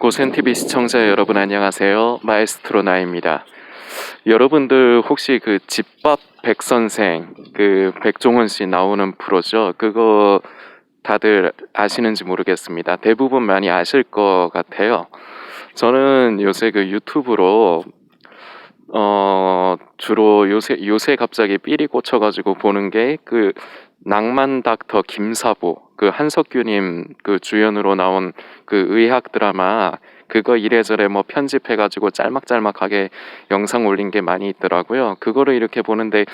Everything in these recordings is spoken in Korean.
고센TV 시청자 여러분 안녕하세요. 마에스트로 나입니다. 여러분들 혹시 그 집밥 백선생 그 백종원 씨 나오는 프로죠? 그거 다들 아시는지 모르겠습니다. 대부분 많이 아실 것 같아요. 저는 요새 그 유튜브로 주로 요새 갑자기 삘이 꽂혀가지고 보는 게 그 낭만 닥터 김사부 그 한석규님 그 주연으로 나온 그 의학 드라마 그거 이래저래 뭐 편집해가지고 짤막짤막하게 영상 올린 게 많이 있더라고요. 그거를 이렇게 보는데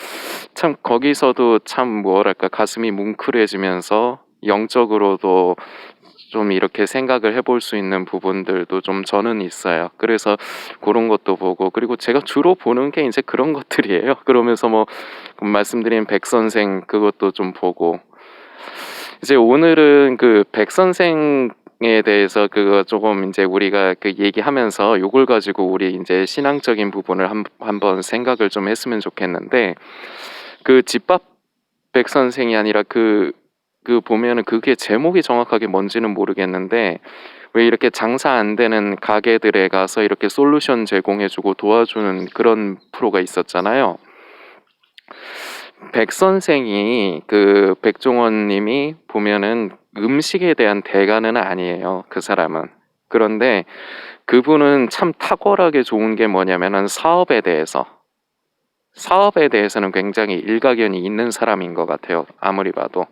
참 거기서도 참 뭐랄까 가슴이 뭉클해지면서 영적으로도 좀 이렇게 생각을 해볼 수 있는 부분들도 좀 저는 있어요. 그래서 그런 것도 보고 그리고 제가 주로 보는 게 이제 그런 것들이에요. 그러면서 뭐 말씀드린 백선생 그것도 좀 보고 이제 오늘은 그 백선생에 대해서 그거 조금 이제 우리가 그 얘기하면서 요걸 가지고 우리 이제 신앙적인 부분을 한번 생각을 좀 했으면 좋겠는데 그 집밥 백선생이 아니라 그 보면은 그게 제목이 정확하게 뭔지는 모르겠는데 왜 이렇게 장사 안 되는 가게들에 가서 이렇게 솔루션 제공해주고 도와주는 그런 프로가 있었잖아요. 백선생이 그 백종원 님이 보면은 음식에 대한 대가는 아니에요. 그 사람은. 그런데 그분은 참 탁월하게 좋은 게 뭐냐면은 사업에 대해서는 굉장히 일가견이 있는 사람인 것 같아요. 아무리 봐도.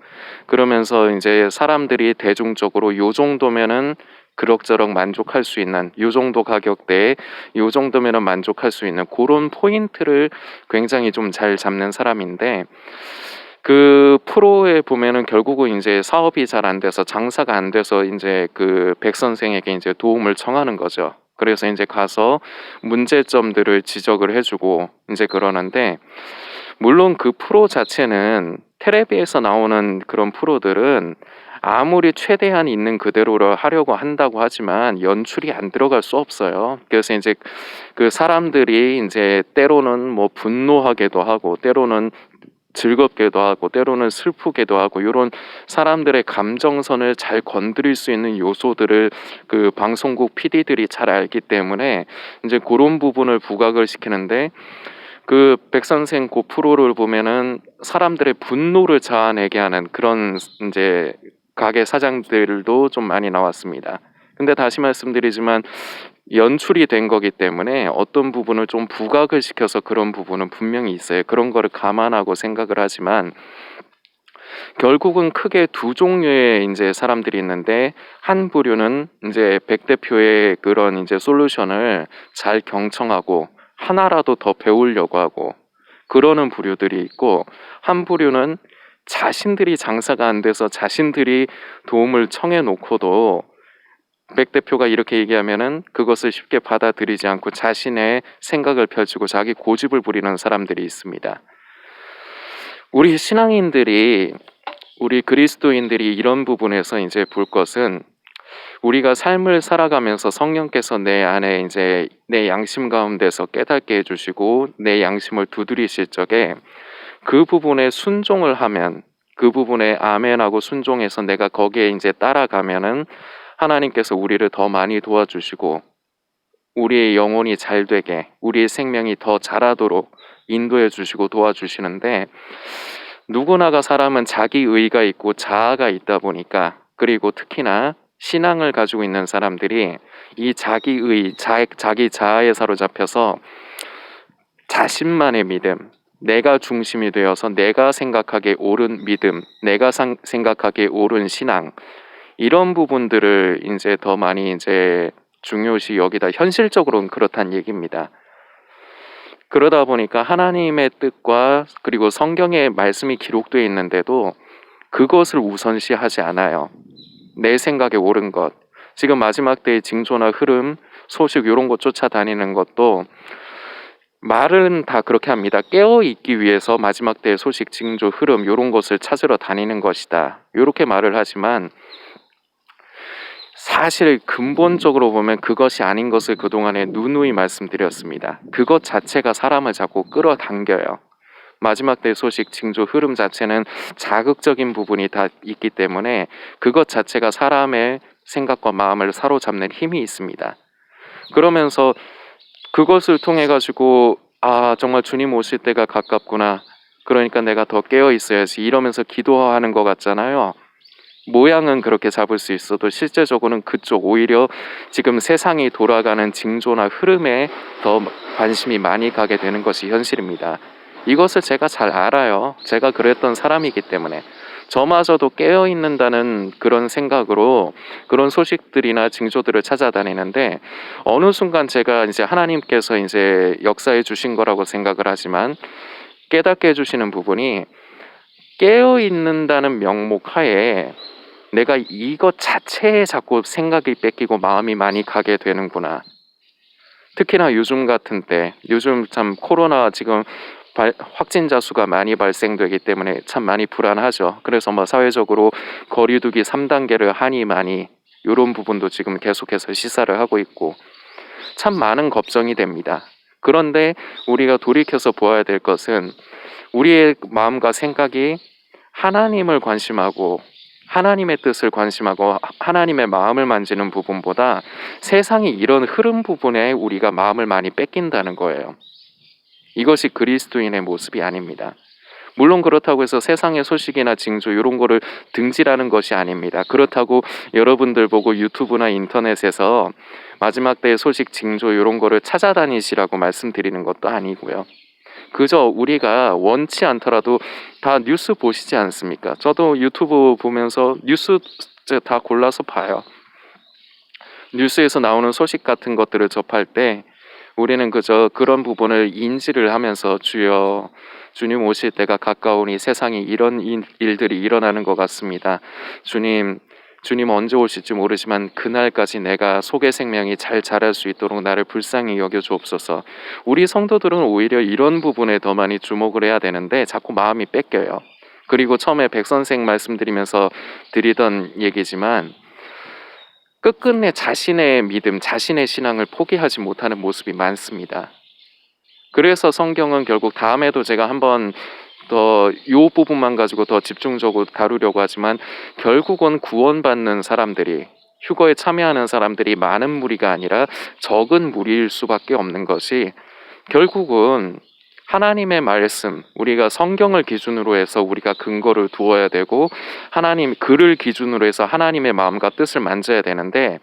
그러면서 이제 사람들이 대중적으로 요 정도면은 그럭저럭 만족할 수 있는 요 정도 가격대에 요 정도면은 만족할 수 있는 그런 포인트를 굉장히 좀 잘 잡는 사람인데 그 프로에 보면은 결국은 이제 사업이 잘 안 돼서 장사가 안 돼서 이제 그 백 선생에게 이제 도움을 청하는 거죠. 그래서 이제 가서 문제점들을 지적을 해주고 이제 그러는데 물론 그 프로 자체는 테레비에서 나오는 그런 프로들은 아무리 최대한 있는 그대로를 하려고 한다고 하지만 연출이 안 들어갈 수 없어요. 그래서 이제 그 사람들이 이제 때로는 뭐 분노하게도 하고 때로는 즐겁게도 하고 때로는 슬프게도 하고 이런 사람들의 감정선을 잘 건드릴 수 있는 요소들을 그 방송국 PD들이 잘 알기 때문에 이제 그런 부분을 부각을 시키는데 그 백선생 그 프로를 보면은 사람들의 분노를 자아내게 하는 그런 이제 가게 사장들도 좀 많이 나왔습니다. 근데 다시 말씀드리지만 연출이 된 거기 때문에 어떤 부분을 좀 부각을 시켜서 그런 부분은 분명히 있어요. 그런 거를 감안하고 생각을 하지만 결국은 크게 두 종류의 이제 사람들이 있는데 한 부류는 이제 백 대표의 그런 이제 솔루션을 잘 경청하고 하나라도 더 배우려고 하고 그러는 부류들이 있고 한 부류는 자신들이 장사가 안 돼서 자신들이 도움을 청해 놓고도 백 대표가 이렇게 얘기하면은 그것을 쉽게 받아들이지 않고 자신의 생각을 펼치고 자기 고집을 부리는 사람들이 있습니다. 우리 신앙인들이 우리 그리스도인들이 이런 부분에서 이제 볼 것은 우리가 삶을 살아가면서 성령께서 내 안에 이제 내 양심 가운데서 깨닫게 해주시고 내 양심을 두드리실 적에 그 부분에 순종을 하면 그 부분에 아멘하고 순종해서 내가 거기에 이제 따라가면은 하나님께서 우리를 더 많이 도와주시고 우리의 영혼이 잘 되게 우리의 생명이 더 자라도록 인도해 주시고 도와주시는데 누구나가 사람은 자기 의가 있고 자아가 있다 보니까 그리고 특히나 신앙을 가지고 있는 사람들이 이 자기 의, 자기 자아에 사로잡혀서 자신만의 믿음, 내가 중심이 되어서 내가 생각하기에 옳은 믿음, 내가 생각하기에 옳은 신앙 이런 부분들을 이제 더 많이 이제 중요시 여기다 현실적으로는 그렇다는 얘기입니다. 그러다 보니까 하나님의 뜻과 그리고 성경의 말씀이 기록되어 있는데도 그것을 우선시하지 않아요. 내 생각에 옳은 것, 지금 마지막 때의 징조나 흐름, 소식 이런 것 쫓아다니는 것도 말은 다 그렇게 합니다. 깨어있기 위해서 마지막 때의 소식, 징조, 흐름 이런 것을 찾으러 다니는 것이다. 이렇게 말을 하지만 사실 근본적으로 보면 그것이 아닌 것을 그동안에 누누이 말씀드렸습니다. 그것 자체가 사람을 자꾸 끌어당겨요. 마지막 때 소식, 징조, 흐름 자체는 자극적인 부분이 다 있기 때문에 그것 자체가 사람의 생각과 마음을 사로잡는 힘이 있습니다. 그러면서 그것을 통해 가지고 정말 주님 오실 때가 가깝구나. 그러니까 내가 더 깨어 있어야지 이러면서 기도하는 것 같잖아요. 모양은 그렇게 잡을 수 있어도 실제적으로는 그쪽 오히려 지금 세상이 돌아가는 징조나 흐름에 더 관심이 많이 가게 되는 것이 현실입니다. 이것을 제가 잘 알아요. 제가 그랬던 사람이기 때문에. 저마저도 깨어 있는다는 그런 생각으로 그런 소식들이나 징조들을 찾아다니는데 어느 순간 제가 이제 하나님께서 이제 역사해 주신 거라고 생각을 하지만 깨닫게 해주시는 부분이 깨어 있는다는 명목 하에 내가 이것 자체에 자꾸 생각이 뺏기고 마음이 많이 가게 되는구나. 특히나 요즘 같은 때, 요즘 참 코로나 지금 확진자 수가 많이 발생되기 때문에 참 많이 불안하죠. 그래서 사회적으로 거리두기 3단계를 하니 많이 이런 부분도 지금 계속해서 시사를 하고 있고 참 많은 걱정이 됩니다. 그런데 우리가 돌이켜서 보아야 될 것은 우리의 마음과 생각이 하나님을 관심하고 하나님의 뜻을 관심하고 하나님의 마음을 만지는 부분보다 세상이 이런 흐름 부분에 우리가 마음을 많이 뺏긴다는 거예요. 이것이 그리스도인의 모습이 아닙니다. 물론 그렇다고 해서 세상의 소식이나 징조 이런 거를 등지라는 것이 아닙니다. 그렇다고 여러분들 보고 유튜브나 인터넷에서 마지막 때의 소식 징조 이런 거를 찾아다니시라고 말씀드리는 것도 아니고요. 그저 우리가 원치 않더라도 다 뉴스 보시지 않습니까? 저도 유튜브 보면서 뉴스 다 골라서 봐요. 뉴스에서 나오는 소식 같은 것들을 접할 때 우리는 그저 그런 부분을 인지를 하면서 주여 주님 오실 때가 가까우니 세상에 이런 일들이 일어나는 것 같습니다. 주님 언제 오실지 모르지만 그날까지 내가 속의 생명이 잘 자랄 수 있도록 나를 불쌍히 여겨 주옵소서. 우리 성도들은 오히려 이런 부분에 더 많이 주목을 해야 되는데 자꾸 마음이 뺏겨요. 그리고 처음에 백 선생 말씀드리면서 드리던 얘기지만 끝끝내 자신의 믿음, 자신의 신앙을 포기하지 못하는 모습이 많습니다. 그래서 성경은 결국 다음에도 제가 한번 더 이 부분만 가지고 더 집중적으로 다루려고 하지만 결국은 구원받는 사람들이 휴거에 참여하는 사람들이 많은 무리가 아니라 적은 무리일 수밖에 없는 것이 결국은 하나님의 말씀, 우리가 성경을 기준으로 해서 우리가 근거를 두어야 되고 하나님 글을 기준으로 해서 하나님의 마음과 뜻을 만져야 되는데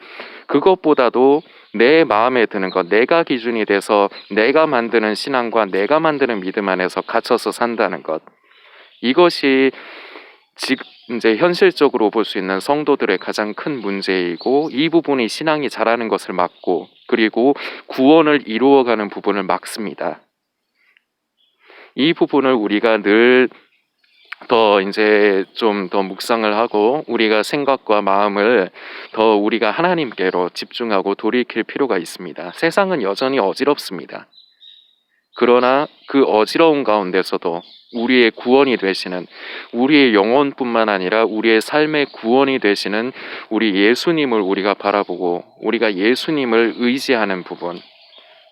그것보다도 내 마음에 드는 것, 내가 기준이 돼서 내가 만드는 신앙과 내가 만드는 믿음 안에서 갇혀서 산다는 것. 이것이 이제 현실적으로 볼 수 있는 성도들의 가장 큰 문제이고 이 부분이 신앙이 자라는 것을 막고 그리고 구원을 이루어가는 부분을 막습니다. 이 부분을 우리가 늘 더 이제 좀 더 묵상을 하고 우리가 생각과 마음을 더 우리가 하나님께로 집중하고 돌이킬 필요가 있습니다. 세상은 여전히 어지럽습니다. 그러나 그 어지러운 가운데서도 우리의 구원이 되시는 우리의 영혼뿐만 아니라 우리의 삶의 구원이 되시는 우리 예수님을 우리가 바라보고 우리가 예수님을 의지하는 부분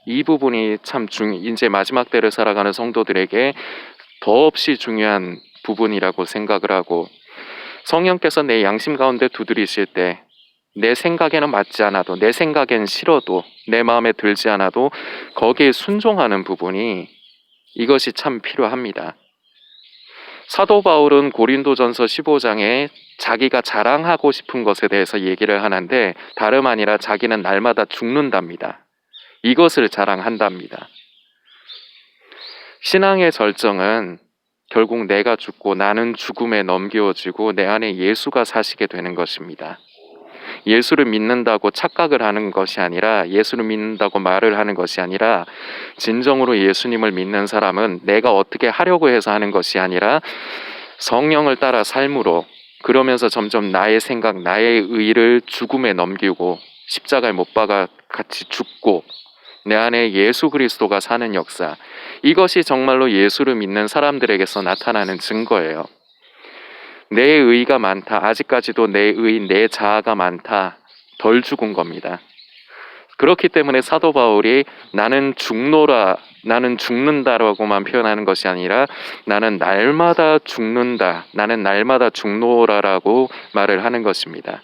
이 부분이 참 이제 마지막 때를 살아가는 성도들에게 더없이 중요한 부분이라고 생각을 하고 성령께서 내 양심 가운데 두드리실 때 내 생각에는 맞지 않아도 내 생각엔 싫어도 내 마음에 들지 않아도 거기에 순종하는 부분이 이것이 참 필요합니다. 사도 바울은 고린도전서 15장에 자기가 자랑하고 싶은 것에 대해서 얘기를 하는데 다름 아니라 자기는 날마다 죽는답니다. 이것을 자랑한답니다. 신앙의 절정은 결국 내가 죽고 나는 죽음에 넘겨지고 내 안에 예수가 사시게 되는 것입니다. 예수를 믿는다고 착각을 하는 것이 아니라 예수를 믿는다고 말을 하는 것이 아니라 진정으로 예수님을 믿는 사람은 내가 어떻게 하려고 해서 하는 것이 아니라 성령을 따라 삶으로 그러면서 점점 나의 생각, 나의 의를 죽음에 넘기고 십자가에 못 박아 같이 죽고 내 안에 예수 그리스도가 사는 역사 이것이 정말로 예수를 믿는 사람들에게서 나타나는 증거예요. 내 의가 많다. 아직까지도 내 의, 내 자아가 많다. 덜 죽은 겁니다. 그렇기 때문에 사도 바울이 나는 죽노라, 나는 죽는다라고만 표현하는 것이 아니라 나는 날마다 죽는다, 나는 날마다 죽노라라고 말을 하는 것입니다.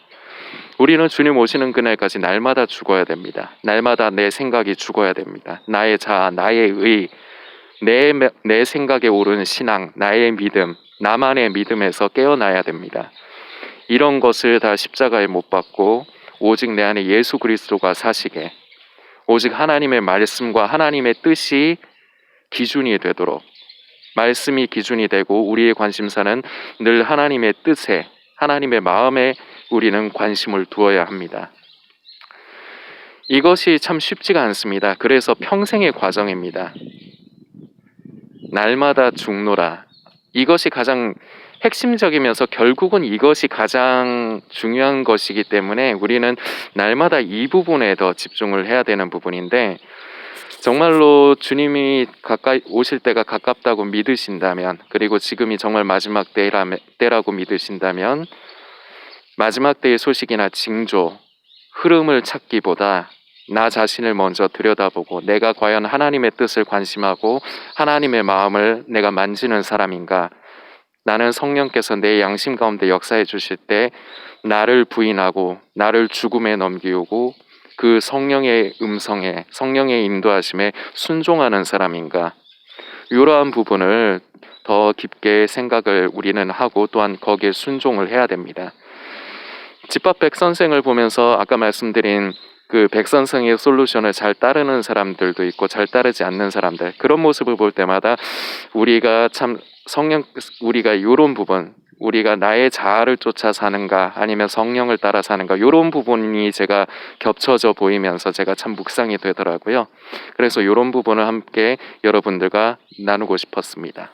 우리는 주님 오시는 그날까지 날마다 죽어야 됩니다. 날마다 내 생각이 죽어야 됩니다. 나의 자아, 나의 의, 내 생각에 오르는 신앙, 나의 믿음, 나만의 믿음에서 깨어나야 됩니다. 이런 것을 다 십자가에 못 박고 오직 내 안에 예수 그리스도가 사시게, 오직 하나님의 말씀과 하나님의 뜻이 기준이 되도록, 말씀이 기준이 되고 우리의 관심사는 늘 하나님의 뜻에, 하나님의 마음에 우리는 관심을 두어야 합니다. 이것이 참 쉽지가 않습니다. 그래서 평생의 과정입니다. 날마다 죽노라. 이것이 가장 핵심적이면서 결국은 이것이 가장 중요한 것이기 때문에 우리는 날마다 이 부분에 더 집중을 해야 되는 부분인데, 정말로 주님이 가까이 오실 때가 가깝다고 믿으신다면, 그리고 지금이 정말 마지막 때라고 믿으신다면, 마지막 때의 소식이나 징조, 흐름을 찾기보다 나 자신을 먼저 들여다보고 내가 과연 하나님의 뜻을 관심하고 하나님의 마음을 내가 만지는 사람인가, 나는 성령께서 내 양심 가운데 역사해 주실 때 나를 부인하고 나를 죽음에 넘기고 그 성령의 음성에, 성령의 인도하심에 순종하는 사람인가, 이러한 부분을 더 깊게 생각을 우리는 하고 또한 거기에 순종을 해야 됩니다. 집밥 백선생을 보면서 아까 말씀드린 그 백선생의 솔루션을 잘 따르는 사람들도 있고 잘 따르지 않는 사람들, 그런 모습을 볼 때마다 우리가 우리가 이런 부분, 우리가 나의 자아를 쫓아 사는가 아니면 성령을 따라 사는가, 이런 부분이 제가 겹쳐져 보이면서 제가 참 묵상이 되더라고요. 그래서 이런 부분을 함께 여러분들과 나누고 싶었습니다.